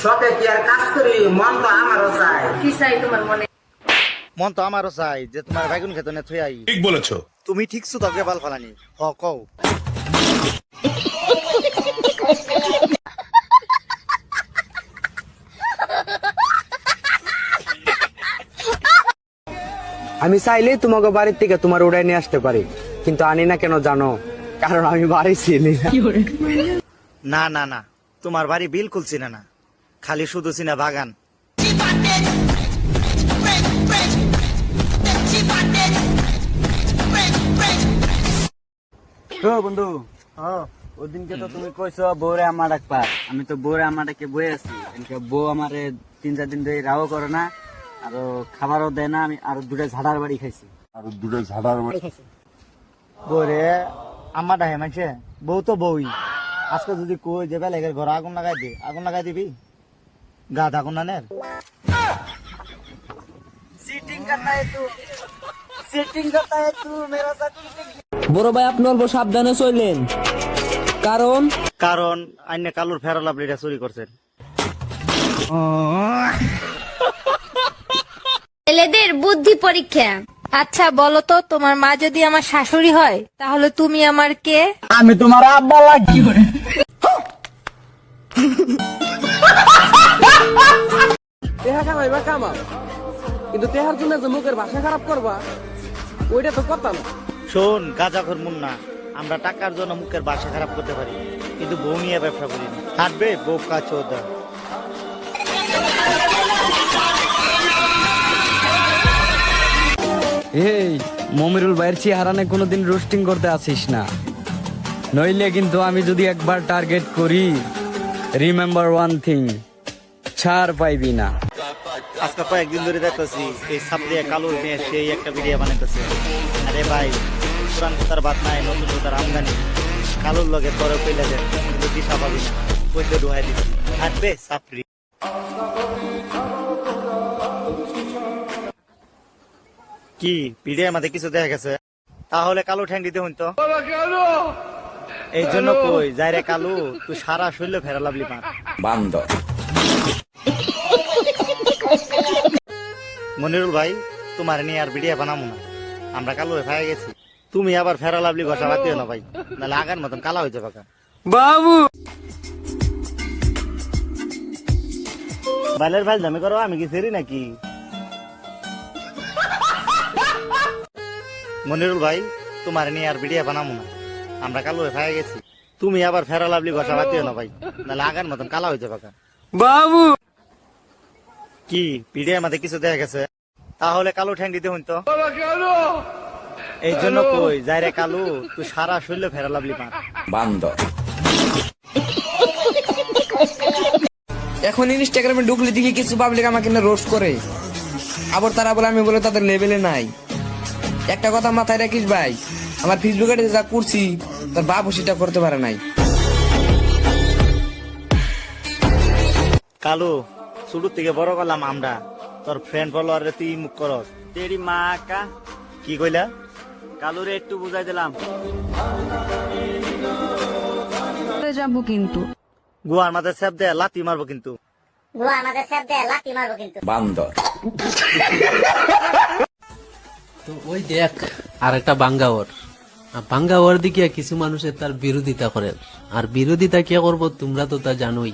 শখে কি আর কাজ করি, মন তো আমারও চাই। কি চাই তোমার মনে? মন তো আমারও চাই যে তোমার বাইগুন খেতে না থুই আই। ঠিক বলেছো। তুমি ঠিক তো তোকে বাল ফালানি হ কও। আমি চাইলে তোমাকে বাড়ির থেকে তোমার উড়াই নিয়ে আসতে পারি, কিন্তু আনি না কেন জানো? কারণ আমি বাড়ি ছিলি না। না না না, তোমার বাড়ি বিলকুল চিনে না, খালি শুধু চিনা বাগান। বন্ধু, ওদিনকে তো তুমি কইছো বউরে আমার ডাকবা, আমি তো বউরে আমার ডাকে বয়ে আছি। বউ আমারে 3-4 দিন ধরে রাও করে না, আর খাবারও দেয় না। আমি আর দুটো ঝাড়ার বাড়ি খাইছি। বউরে আমার ডাহে মানছে, বউ তো বউই। আজকে যদি কই যে বেলেগের ঘরে আগুন লাগাই দে, আগুন লাগাই দিবি? গা আগুন না নের বড় ভাই আপনি অল্প সাবধানে চললেন, কারণ কারণ আইনে কালুর ফেরাল আপনিটা চুরি করছেন। ছেলেদের বুদ্ধি পরীক্ষা। আচ্ছা বলো তো, তোমার মা যদি আমার শাশুড়ি হয় তাহলে তুমি আমার কে? আমি তোমার আব্বা লাগি। তেহা কামাইবা কামা, কিন্তু তেহার জন্য যে মুখের ভাষা খারাপ করবা, ওইটা তো কথা না। শোন গাঁজাখোর মুন্না, আমরা টাকার জন্য মুখের বাসা খারাপ করতে পারি, কিন্তু বউ নিয়ে ব্যবসা করি না। হাঁটবে বোকা চোদা। এই মমিরুল ভাইয়ের চেহারানে কোনোদিন রোস্টিং করতে আসিস না, নইলে কিন্তু আমি যদি একবার টার্গেট করি, রিমেম্বার ওয়ান থিং, ছাড় পাইবি না। আজকে কয়েকদিন ধরে দেখতেছি এই সাপড়িয়া কালুর মেয়ে সেই একটা ভিডিও বানাইতেছে। আরে ভাই, পুরান কোথার বাদ নাই, নতুন কোথার আমদানি। কালুর লগে তোরে কইলে দেন, কিন্তু দিশা পাবি না, কইতে ডুহাই দিবি। হাঁটবে সাপড়ি। কি ভিডিও আমাদের কিছু দেখা গেছে? তাহলে কালু ঠ্যাং দিতে হইতো। এই জন্য কই যাই রে কালু, তুই সারা শরীরে ফেরা লাভলি মার বান্দর। মনিরুল ভাই, তোমার নিয়ে আর ভিডিও বানাবো না, আমরা কালো হয়ে গেছি। তুমি আবার ফেরা লাভলি ঘষা বাদ দিও না ভাই, নাহলে আগার মতন কালা হয়ে যাবে বাবু। বাইলের ভাই দামি করো, আমি কি সেরি নাকি? মনিরুল ভাই, তোমার নিয়ে আর ভিডিও বানাবো না, আমরা কালো হয়ে গেছি। তুমি আবার ফেরা লাভলি ঘষা বাদ দিও না ভাই, নাহলে আগার মতন কালা হয়ে যাবে বাবু। কি ভিডিও আমাদের কিছু দেখা গেছে? তাহলে কালু ঠ্যাং দিতে হইতো। এই জন্য কই যাই রে কালু, তুই সারা শরীরে ফেরা লাভলি মার বান্দর। এখন ইনস্টাগ্রামে ঢুকলে দেখি কিছু পাবলিক আমাকে রোস্ট করে, আবার তারা বলে আমি বলে তাদের লেভেলে নাই। একটা কথা মাথায় রাখিস ভাই, আমার ফেসবুকে যা করছি তার বাপ সেটা করতে পারে নাই। কালু, শুরু থেকে বড় করলাম আমরা, তোর ফ্রেন্ড ফলোয়ার তুই মুখ করস। তেরি মা কা কি কইলা? কালুরে একটু বুঝাই দিলাম। যাবো কিন্তু গুয়ার মাঝে সেপ দে লাতি মারবো কিন্তু। বান্দর। তো ওই দেখ আর একটা বাঙ্গাওয়ার, বাঙ্গাওয়ার দিকে কিছু মানুষের তার বিরোধিতা করে, আর বিরোধিতা কে করবো তোমরা তো তা জানোই।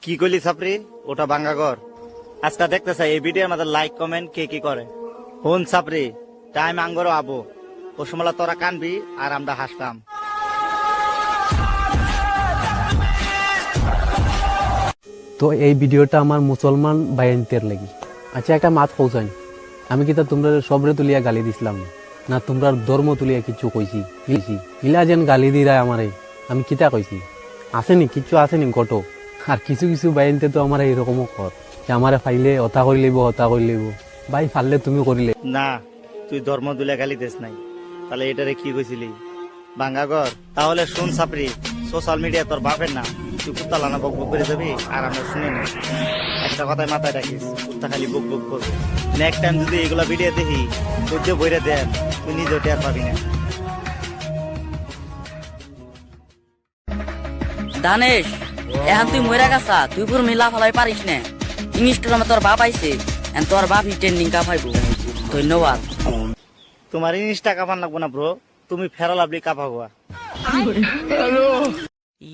কি কইলি সাপরি? ওটা বাঙ্গাগর। আজকে দেখতে চাই এই ভিডিওর মধ্যে লাইক কমেন্ট কে কি করে। হন সাপরি, টাইম আঙ্গরও আবো, ও সমলা তোরা কানবি আর আমরা হাসতাম। তো এই ভিডিওটা আমার মুসলমান বাইনতের লাগি। আচ্ছা একটা মাত পৌঁছাই, আমি কি তা তোমরা সবরে তুলিয়া গালি দিছিলাম না? তোমরা ধর্ম তুলিয়া কিছু কইছি? ইলা যেন গালি দি রায় আমারে, আমি কিতা কইছি? আসেনি কিছু, আসেনি ঘটো। আর কিছু কিছু বাইনতে তো আমার এইরকমও কর যে আমারে ফাইলে হতা করি লইব, হতা করি লইব। ভাই ফাললে তুমি করিলে না, তুই ধর্ম দুলে গালি দিস নাই, তাহলে এটারে কি কইছিলি? বাঙ্গাগর। তাহলে শুন সাপরি, সোশ্যাল মিডিয়া তোর বাপের না, তুই কুত্তা লানা বক বক করে যাবি আর আমরা শুনে নি। একটা কথাই মাথায় রাখিস, কুত্তা খালি বক বক করবি। নেক্সট টাইম যদি এগুলা ভিডিও দেখি, তোর যে বইরে দেন, তুই নিজেও টের পাবি না। দানেশ এখন তুই মরে গেছা, তুই পুরো মিলা ফেলাই পারিস না। ইনস্টাগ্রামে তোর বাপ আইছে, এখন তোর বাপ ট্রেন্ডিং কা পাইবো। ধন্যবাদ। তোমার ইনস্টা কাপান লাগবো না ব্রো, তুমি ফেরা লাভলি কাপা গোয়া।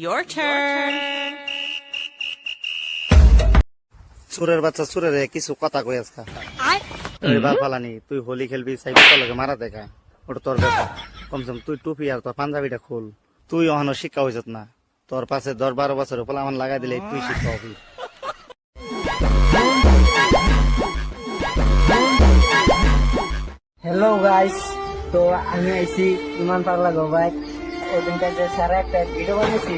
Your turn. সুরের বাচ্চা সুরের কিছু কথা কই আজকা বাপ ফালানি, তুই হোলি খেলবি চাইবি তোর লগে মারা দেখা, ওটা তোর ব্যাপার। কমসম তুই টুপি আর তোর পাঞ্জাবিটা খুল। তুই অহনো শিক্ষা হইছত না, তোর পাশে 10-12 বছরের ফলে আমার লাগাই দিলে তুই শিক্ষা হবি। হ্যালো গাইস, তো আমি আইছি ইমান পাগলা গোবাই। ওদিন কাছে সারা একটা ভিডিও বানিয়েছি,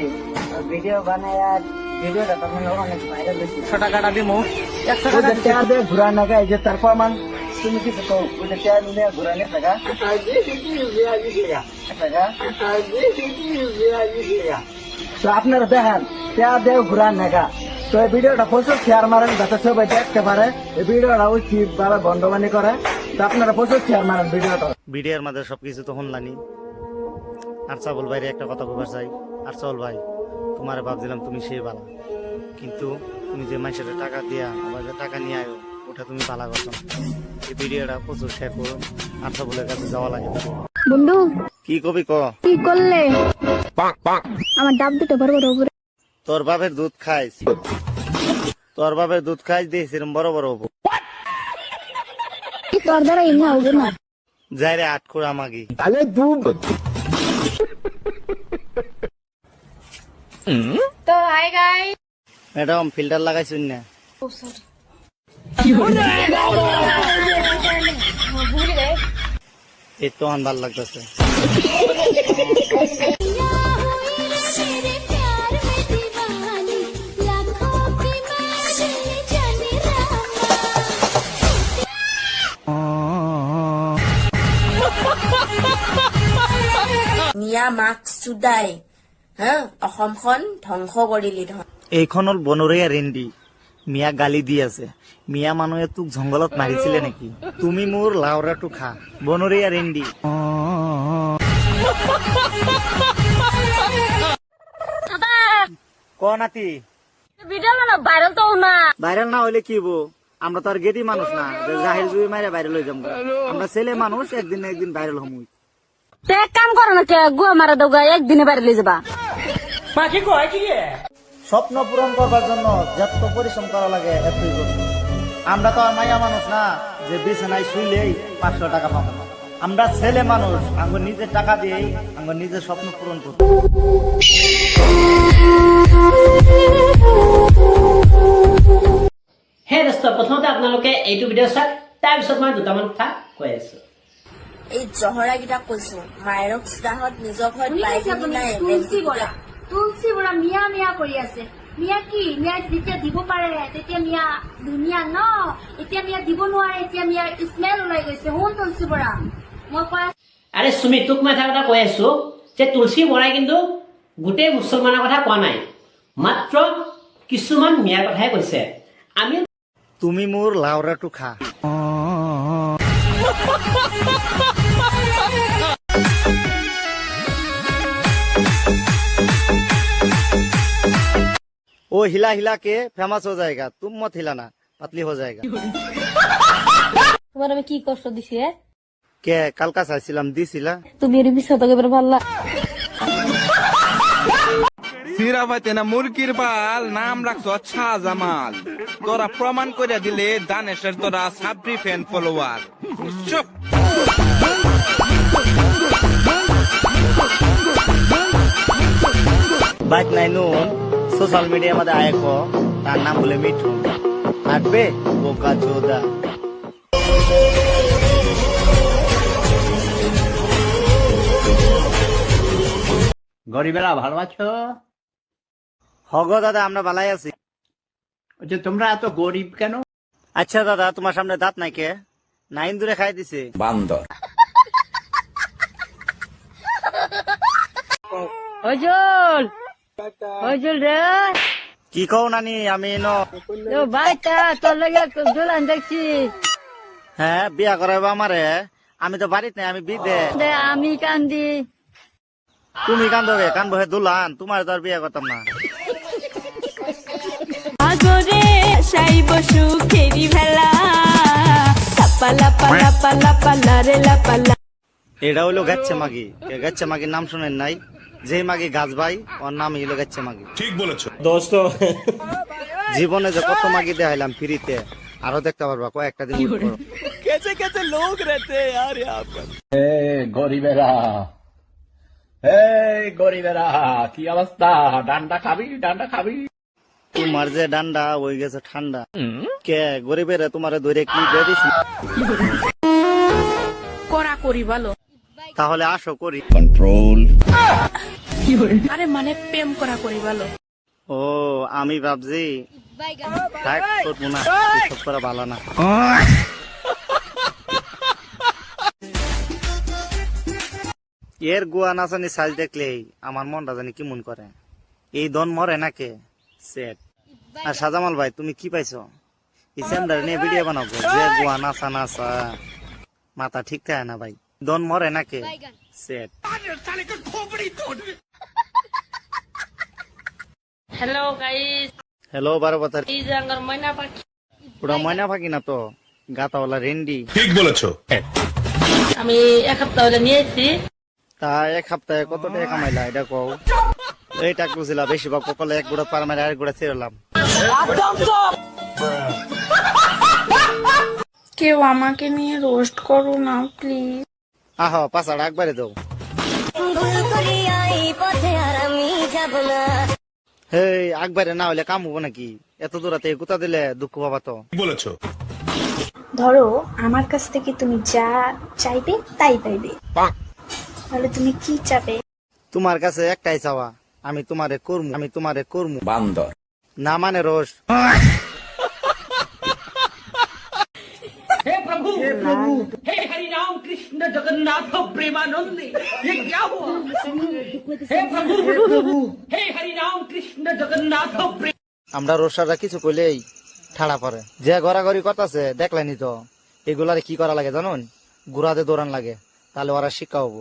ভিডিও বানায় আর ভিডিওটা তখন অনেক ভাইরাল হয়েছে। 100 টাকাটা দিমু, 100 টাকা দিয়ে ঘুরা নাগা। এই যে তার প্রমাণ তুমি কিছু কও, ওদের টাকা নিয়ে ঘুরানে টাকা তো আপনারা দেখেন টাকা দিয়ে ঘুরা নাগা। তো এই ভিডিওটা প্রচুর শেয়ার মারেন যাতে সবাই দেখতে পারে। এই ভিডিওটা উচিত ভাবে বন্ধবানি করে, তো আপনারা প্রচুর শেয়ার মারেন ভিডিওটা। ভিডিওর মাঝে সবকিছু তো শুনলানি। আর চাবল ভাইরে একটা কথা কবার চাই। আর চল ভাই, তোমার ভাবছিলাম তুমি সেই বালা, কিন্তু তুমি যে মানুষের টাকা দিয়া আবার যে টাকা নিয়ে আয়ো, ওটা তুমি বালা করছো না। এই ভিডিওটা প্রচুর শেয়ার করো, আর চাবলের কাছে যাওয়া লাগে। বন্ধু কি কবি ক? কি করলে আমার ডাব দিতে পারবো না উপরে? তোর বাপের দুধ খাইস, তোর বাপের দুধ খাইস দিয়ে সেরকম বড় বড় হবো। তোর দ্বারা ইন্না হবো না। যাই রে 8 করে আমাকে। তো হাই গাইস, ম্যাডাম ফিল্টার লাগাইছুন না? এই তো ভাল লাগতেছে। মিয়া মাস্ক চুদাই অসমখন ধ্বংস কৰিলি ধৰ। এইখন হল বনৰীয়া ৰেন্ডি। মিয়া গালি দি আছে, মিয়া মানুহে তোক জংঘলত মাৰিছিলে নেকি? তুমি মোৰ লাউৰাটো খা, বনৰীয়া ৰেন্ডি। ক নাতি, ভাইরাল না হইলে কি হবো? আমরা তো আর গেদি মানুষ না যে জাহির জুই মারে ভাইরাল হয়ে যাবো। আমরা ছেলে মানুষ, একদিন না একদিন ভাইরাল হমুই। এক কাম করো না, গুয়া মারা দৌগা একদিনে বাড়ি যাবা। স্বপ্ন পূরণ করবার জন্য যত পরিশ্রম করা লাগে এতই করবো। আমরা তো আর মাইয়া মানুষ না যে বিছানায় শুইলেই 500 টাকা পাবো। আমরা ছেলে মানুষ, আমরা নিজের টাকা দিয়েই আমরা নিজের স্বপ্ন পূরণ করবো। হে দোস্ত, প্ৰথমতে আপোনালোকে এইটো ভিডিঅ' চাওক, তাৰপিছত মই দুটামান কথা কৈ আছো। এই জহৰা কেইটা কৈছো, মায়েৰক চিধাহত নিজৰ ঘৰত পাই কিনি নাই। তুলসী বৰা মিয়া মিয়া কৰি আছে। মিয়া কি? মিয়া যেতিয়া দিব পাৰে তেতিয়া মিয়া ধুনীয়া ন, এতিয়া মিয়া দিব নোৱাৰে, এতিয়া মিয়াৰ স্মেল ওলাই গৈছে। শুন তুলসী বৰা, মই কৈ আৰে সুমি, তোক মই এটা কথা কৈ আছো যে তুলসী বৰাই কিন্তু গোটেই মুছলমানৰ কথা কোৱা নাই, মাত্ৰ কিছুমান মিয়াৰ কথাই কৈছে। আমি তুমি মোৰ লাউৰাটো খা। वो हिला हिला के फेमस हो जाएगा, तुम मत हिलाना, पतली हो जाएगा। তোমার আমি কি কষ্ট দিছি? কে কালকা চাইছিলাম দিছিলা? তুমি এর বিষয় তো এবার ভাল্লা সিরাবাইতে না মুরগির বাল নাম রাখছো আচ্ছা জামাল। তোরা প্রমাণ করে দিলে দানেশের তোরা সাবরি ফ্যান ফলোয়ার। বাইক নাই নুন সোশ্যাল মিডিয়ার মধ্যে আয় কো, তার নাম বলে মিঠু। থাকবে বোকা চোদা। গরিবেরা ভালো আছো? হগ দাদা, আমরা ভালাই আছি। তোমরা এত গরিব কেন? আচ্ছা দাদা, তোমার সামনে দাঁত নাই কে? না ইন্দুরে খাই দিছে বান্দর। ওজল ওজল রে, কি কও নানি? আমি ভাইটা তোর লাগে জোলান দেখছি। হ্যাঁ, বিয়া করাইবো আমারে? আমি তো বাড়িতে নাই, আমি বিদে। আমি কান্দি। তুমি কান্দবে কানবো হে দুলান, তোমার তো আর বিয়ে করতাম না। আগরে সাইব সুখেরি ভেলা লাপা লাপা লাপা লাপা লারে লাপা লা। এটা হইলো গাচ্ছে মাগি। গাচ্ছে মাগির নাম শুনেন নাই? যে মাগি গাছ ভাই, ওর নাম হইলো গাচ্ছে মাগি। ঠিক বলেছো দোস্ত, জীবনে যে কত মাগি দেখাইলাম ফ্রিতে, আরো দেখতে পারবা কয়েকটা দিন wait করো। গরিবেরা গরিবেরা কি অবস্থা? ডান্ডা খাবি? ডান্ডা খাবি? তোমার যে ডান্ডা হয়ে গেছে ঠান্ডা। কে গরিবের তোমার ধরে কি দিয়ে দিছি? করা করি বলো। তাহলে আসো করি। আরে মানে প্রেম করা করি বলো। ও আমি ভাবছি থাক, করবো না, এসব করা ভালো না। এর গুয়া নাচানি সাইজ দেখলেই আমার মনটা জানি কি মন করে। এই দন মরে নাকে সেট। আর সাজামাল ভাই তুমি কি পাইছো? এই চ্যামডার নিয়ে ভিডিও বানাবো, যে গুয়া নাচা নাচা মাথা ঠিক থাকে না ভাই। দন মরে নাকে সেট। হ্যালো গাইস, হ্যালো বারো কথা, এই যে আঙ্গার ময়না পাখি। ওটা ময়না পাখি না তো, গাতাওয়ালা রেন্ডি। ঠিক বলেছো আমি এক সপ্তাহ হলে নিয়ে এসেছি। তা এক সপ্তাহে কত টাকা কামাইলা এটা কও? এই টাকা বুঝলা বেশিরভাগ কপালে এক গুড়া পার মারে আরেক গুড়া ছেড়লাম। কেউ আমাকে নিয়ে রোস্ট করো না প্লিজ। আহ পাঁচাটা একবারে দাও। হেই একবারে না হইলে কাম হবো নাকি? এত দূরাতে গুতা দিলে দুঃখ পাবা তো। বলেছো ধরো আমার কাছ থেকে তুমি যা চাইবে তাই পাইবে, তাহলে তুমি কি চাবে? তোমার কাছে একটাই চাওয়া, আমি তোমারে করমু, আমি তোমারে করমু। বান্দর না মানে রোজ। हे प्रभु हे हरि राम कृष्ण जगन्नाथ प्रेमानंदी, ये क्या हुआ? हे प्रभु हे हरि राम कृष्ण जगन्नाथ प्रेम। আমরা রোসারা কিছু কইলেই ঠাড়া পরে। যে গড়াগড়ি করতেছে দেখলেনি তো, এগুলারে কি করা লাগে জানুন? গুড়াতে দৌড়ান লাগে, তাহলে ওরা শিক্ষা হবো।